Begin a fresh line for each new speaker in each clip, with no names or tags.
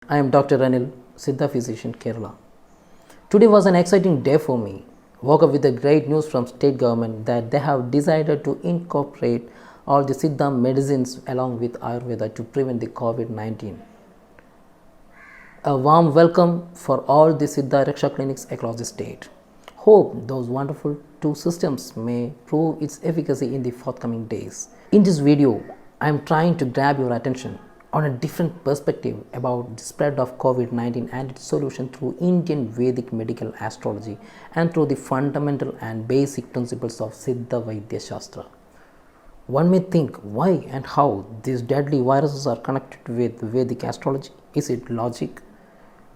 I am Dr. Anil, Siddha physician, Kerala. Today was an exciting day for me. Woke up with the great news from state government that they have decided to incorporate all the Siddha medicines along with Ayurveda to prevent the COVID-19. A warm welcome for all the Siddha Raksha clinics across the state. Hope those wonderful two systems may prove its efficacy in the forthcoming days. In this video, I am trying to grab your attention on a different perspective about the spread of COVID-19 and its solution through Indian Vedic medical astrology and through the fundamental and basic principles of Siddha Vaidya Shastra. One may think why and how these deadly viruses are connected with Vedic astrology. Is it logic?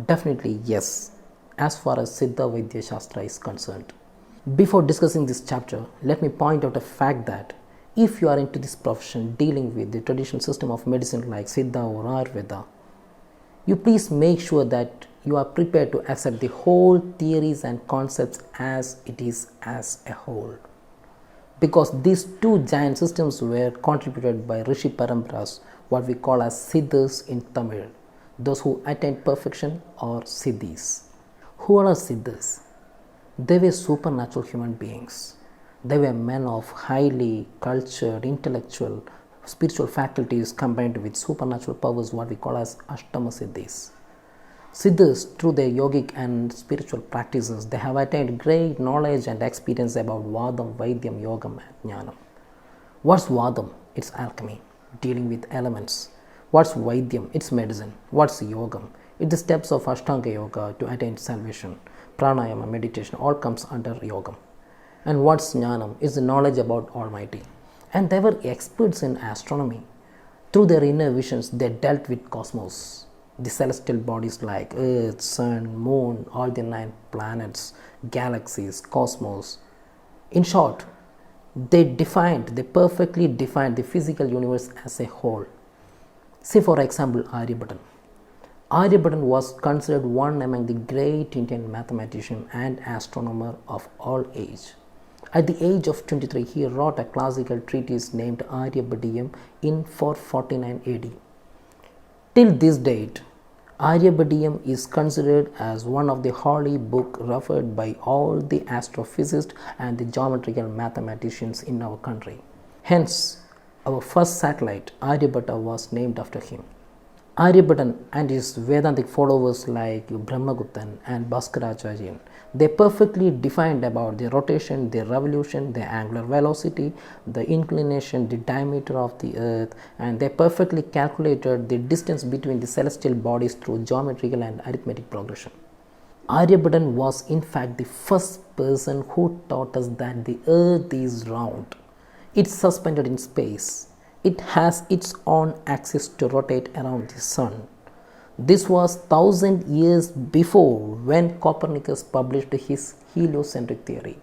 Definitely yes, as far as Siddha Vaidya Shastra is concerned. Before discussing this chapter, let me point out a fact that if you are into this profession dealing with the traditional system of medicine like Siddha or Ayurveda, you please make sure that you are prepared to accept the whole theories and concepts as it is as a whole. Because these two giant systems were contributed by Rishi Paramparas, what we call as Siddhas in Tamil, those who attained perfection or Siddhis. Who are Siddhas? They were supernatural human beings. They were men of highly cultured, intellectual, spiritual faculties combined with supernatural powers, what we call as Ashtama Siddhis. Siddhas, through their yogic and spiritual practices, they have attained great knowledge and experience about Vadam, Vaidyam, Yogam and Jnanam. What's Vadam? It's alchemy, dealing with elements. What's Vaidyam? It's medicine. What's Yogam? It's the steps of Ashtanga Yoga to attain salvation. Pranayama, meditation, all comes under Yogam. And what's Jnanam? Is the knowledge about Almighty. And they were experts in astronomy. Through their inner visions, they dealt with cosmos, the celestial bodies like Earth, Sun, Moon, all the 9 planets, galaxies, cosmos. In short, they perfectly defined the physical universe as a whole. Say for example, Aryabhatan. Aryabhatan was considered one among the great Indian mathematician and astronomer of all age. At the age of 23, he wrote a classical treatise named Aryabhadiyam in 449 AD. Till this date, Aryabhadiyam is considered as one of the holy books referred by all the astrophysicists and the geometrical mathematicians in our country. Hence, our first satellite, Aryabhata, was named after him. Aryabhatan and his Vedantic followers like Brahmaguptan and Bhaskaracharyan, they perfectly defined about the rotation, the revolution, the angular velocity, the inclination, the diameter of the earth, and they perfectly calculated the distance between the celestial bodies through geometrical and arithmetic progression. Aryabhatan was in fact the first person who taught us that the earth is round. It's suspended in space. It has its own axis to rotate around the sun. This was 1000 years before when Copernicus published his heliocentric theory.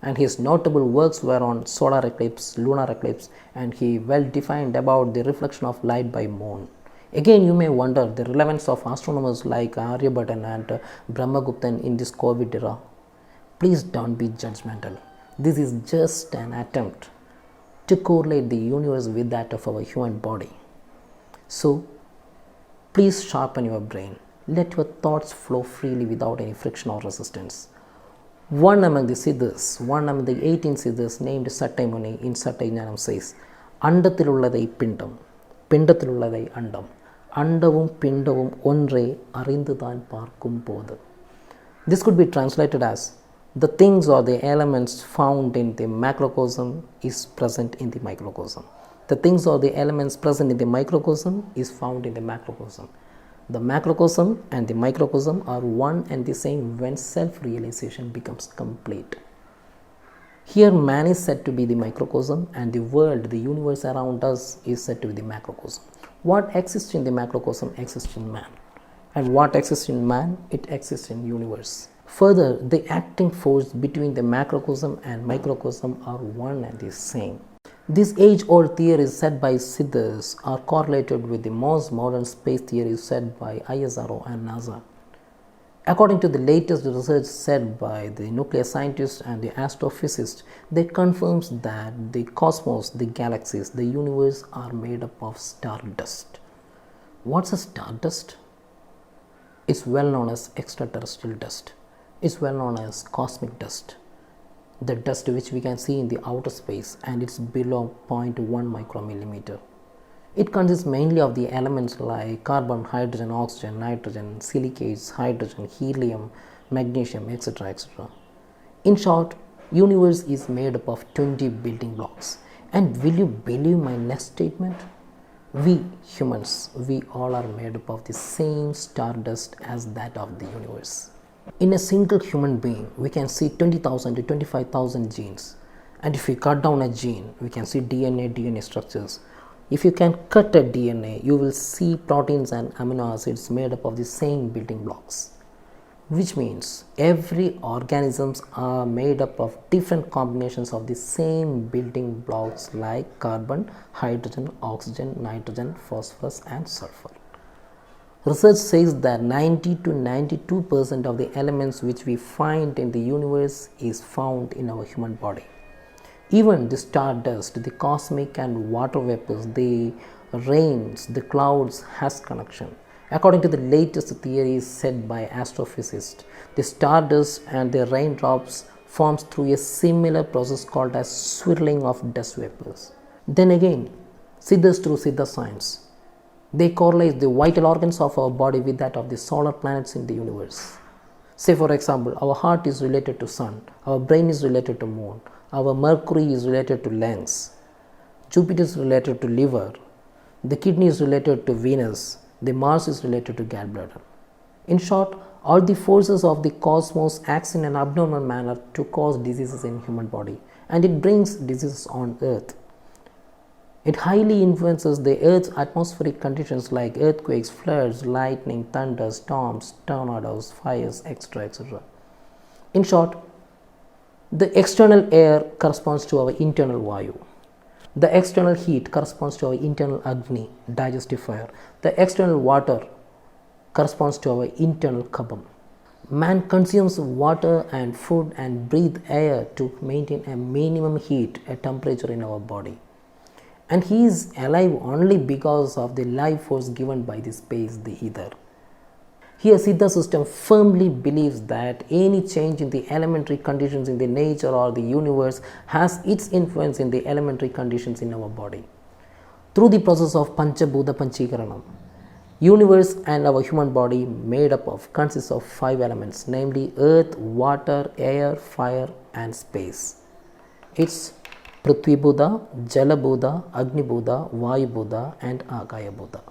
And his notable works were on solar eclipse, lunar eclipse, and he well defined about the reflection of light by moon. Again, you may wonder the relevance of astronomers like Aryabhatan and Brahmaguptan in this COVID era. Please don't be judgmental. This is just an attempt to correlate the universe with that of our human body. So, please sharpen your brain. Let your thoughts flow freely without any friction or resistance. One among the Siddhas, one among the 18 Siddhas named Sattai Muni in Sattai Jnanam says, Andathilulladai Pindam, Pindathilulladai Andam, Andavum Pindavum Onre Arinduthan Parkum Podu. This could be translated as, the things or the elements found in the macrocosm is present in the microcosm. The things or the elements present in the microcosm is found in the macrocosm. The macrocosm and the microcosm are one and the same when self-realization becomes complete. Here man is said to be the microcosm and the world, the universe around us is said to be the macrocosm. What exists in the macrocosm exists in man. And what exists in man, it exists in universe. Further, the acting force between the macrocosm and microcosm are one and the same. These age-old theories said by Siddhas are correlated with the most modern space theories said by ISRO and NASA. According to the latest research said by the nuclear scientists and the astrophysicists, they confirms that the cosmos, the galaxies, the universe are made up of stardust. What's a stardust? It's well known as extraterrestrial dust. It's well known as cosmic dust. The dust which we can see in the outer space, and it's below zero point 0.1 micromillimeter. It consists mainly of the elements like carbon, hydrogen, oxygen, nitrogen, silicates, hydrogen, helium, magnesium, etc. etc. In short, universe is made up of 20 building blocks. And will you believe my next statement? We humans, we all are made up of the same stardust as that of the universe. In a single human being, we can see 20,000 to 25,000 genes. And if we cut down a gene, we can see DNA structures. If you can cut a DNA, you will see proteins and amino acids made up of the same building blocks. Which means every organisms are made up of different combinations of the same building blocks like carbon, hydrogen, oxygen, nitrogen, phosphorus and sulfur. Research says that 90 to 92% of the elements which we find in the universe is found in our human body. Even the stardust, the cosmic and water vapors, the rains, the clouds has connection. According to the latest theories said by astrophysicists, the stardust and the raindrops forms through a similar process called as swirling of dust vapors. Then again, Siddhas through Siddha science, they correlate the vital organs of our body with that of the solar planets in the universe. Say for example, our heart is related to sun, our brain is related to moon, our Mercury is related to lungs, Jupiter is related to liver, the kidney is related to Venus, the Mars is related to gallbladder. In short, all the forces of the cosmos acts in an abnormal manner to cause diseases in human body, and it brings diseases on earth. It highly influences the earth's atmospheric conditions like earthquakes, floods, lightning, thunder, storms, tornadoes, fires, etc. etc. In short, the external air corresponds to our internal Vayu. The external heat corresponds to our internal Agni, digestive fire. The external water corresponds to our internal Kabam. Man consumes water and food and breathe air to maintain a minimum heat, a temperature in our body. And he is alive only because of the life force given by the space, the ether. Here, Siddha system firmly believes that any change in the elementary conditions in the nature or the universe has its influence in the elementary conditions in our body. Through the process of Panchabhuta Panchikaranam, universe and our human body made up of consists of 5 elements, namely earth, water, air, fire and space. It's Prithvi Buddha, Jala Buddha, Agni Buddha, Vayu Buddha and Akaya Buddha.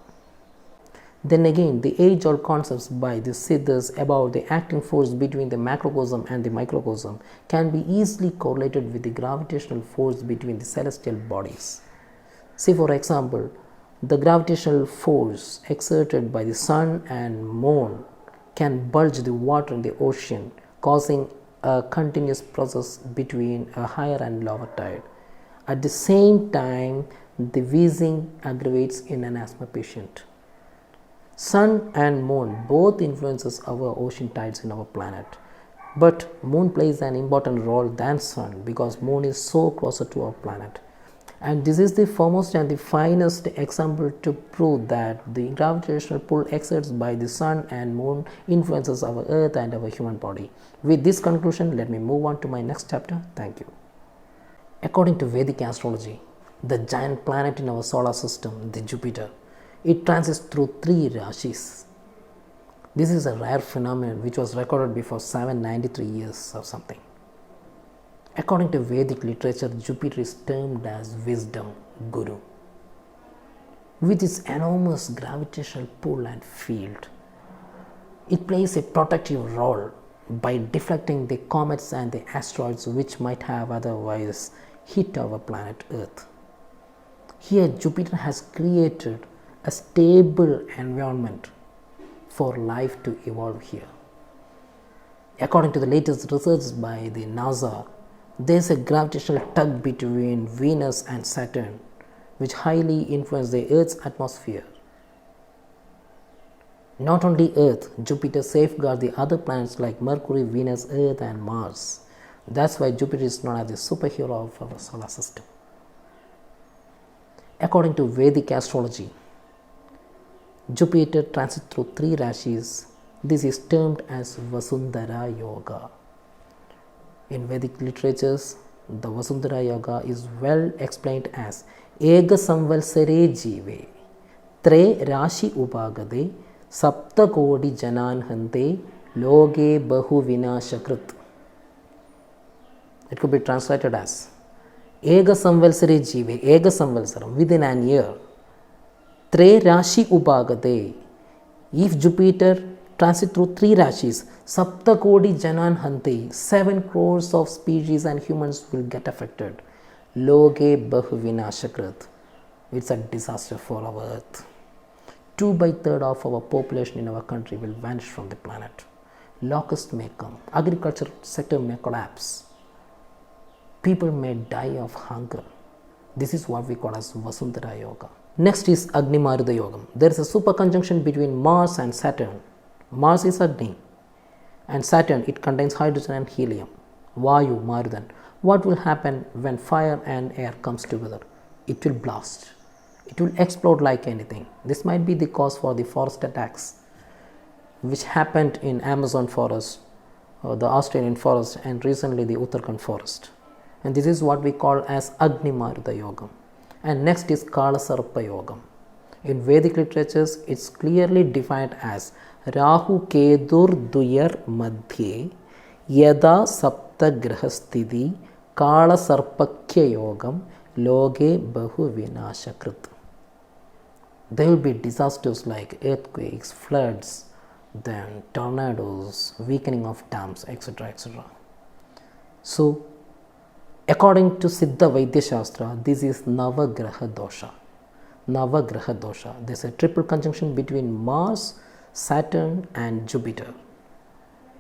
Then again, the age-old concepts by the Siddhas about the acting force between the macrocosm and the microcosm can be easily correlated with the gravitational force between the celestial bodies. See for example, the gravitational force exerted by the sun and moon can bulge the water in the ocean, causing a continuous process between a higher and lower tide. At the same time, the wheezing aggravates in an asthma patient. Sun and moon both influences our ocean tides in our planet, but moon plays an important role than sun because moon is so closer to our planet. And this is the foremost and the finest example to prove that the gravitational pull exerted by the sun and moon influences our earth and our human body. With this conclusion, let me move on to my next chapter. Thank you. According to Vedic astrology, the giant planet in our solar system, the Jupiter, it transits through 3 Rashis. This is a rare phenomenon which was recorded before 793 years or something. According to Vedic literature, Jupiter is termed as wisdom, Guru. With its enormous gravitational pull and field, it plays a protective role by deflecting the comets and the asteroids which might have otherwise hit our planet Earth. Here, Jupiter has created a stable environment for life to evolve here. According to the latest research by the NASA, there is a gravitational tug between Venus and Saturn which highly influences the Earth's atmosphere. Not only Earth, Jupiter safeguards the other planets like Mercury, Venus, Earth and Mars. That's why Jupiter is known as the superhero of our solar system. According to Vedic astrology, Jupiter transits through 3 Rashis This is termed as Vasundhara Yoga. In Vedic literatures, the Vasundhara Yoga is well explained as Ega Samvalsare Jive, Tre Rashi Upagade, Sapta Kodi Janan Hante, Loge Bahu Vinashakrit. It could be translated as Ega Samvalsare Jive, Ega Samvalsaram, within an year. Tre Rashi Upagade. If Jupiter transit through 3 Rashis, Sapta Kodi Janan Hante, 7 crores of species and humans will get affected. Loge Bahu Vinashakrit. It's a disaster for our earth. 2/3 of our population in our country will vanish from the planet. Locust may come, agriculture sector may collapse, people may die of hunger. This is what we call as Vasundhara Yoga. Next is Agni Maruta Yoga. There is a super conjunction between Mars and Saturn. Mars is Agni and Saturn, it contains hydrogen and helium. Vayu, Marudan. What will happen when fire and air comes together? It will blast. It will explode like anything. This might be the cause for the forest attacks which happened in Amazon forest, the Australian forest, and recently the Uttarakhand forest. And this is what we call as Agni Maruta Yoga. And next is Kala Sarpa Yoga. In Vedic literatures, it's clearly defined as Rahu Kedur Duyar Madhye Yada Sapta Grahastidhi Kala Sarpakya Yogam Loge Bahu Vinashakrit. There will be disasters like earthquakes, floods, then tornadoes, weakening of dams, etc. etc. So, according to Siddha Vaidya Shastra, this is Navagraha Dosha. Navagraha Dosha. There is a triple conjunction between Mars, Saturn and Jupiter.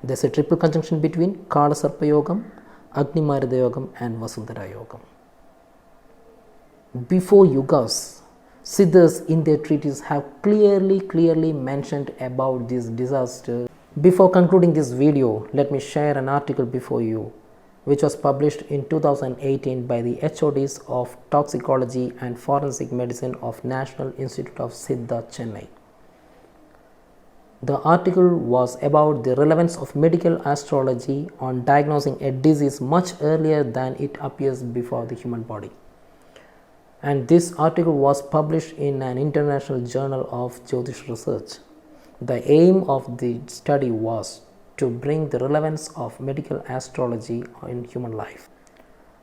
There is a triple conjunction between Kala Sarpa Yogam, Agni Maruta Yogam and Vasundhara Yogam. Before Yugas, Siddhas in their treatises have clearly mentioned about this disaster. Before concluding this video, let me share an article before you which was published in 2018 by the HODs of Toxicology and Forensic Medicine of National Institute of Siddha, Chennai. The article was about the relevance of medical astrology on diagnosing a disease much earlier than it appears before the human body. And this article was published in an international journal of Jyotish research. The aim of the study was to bring the relevance of medical astrology in human life.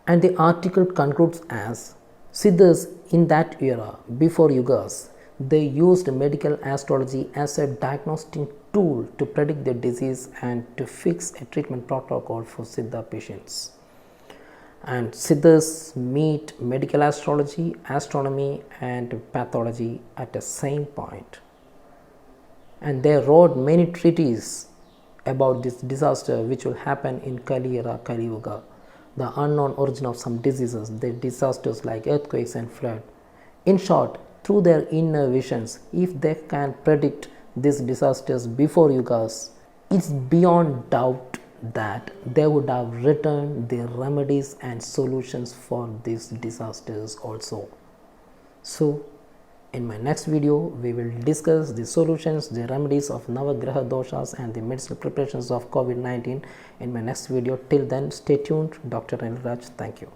And the article concludes as Siddhas in that era, before Yugas, they used medical astrology as a diagnostic tool to predict the disease and to fix a treatment protocol for Siddha patients. And Siddhas meet medical astrology, astronomy and pathology at the same point. And they wrote many treatises about this disaster which will happen in Kali era, Kali Yuga, the unknown origin of some diseases, the disasters like earthquakes and flood. In short, through their inner visions, if they can predict these disasters before Yugas, it's beyond doubt that they would have written the remedies and solutions for these disasters also. So, in my next video, we will discuss the solutions, the remedies of Navagraha doshas and the medicinal preparations of COVID-19 in my next video. Till then, stay tuned. Dr. Anil Raj, thank you.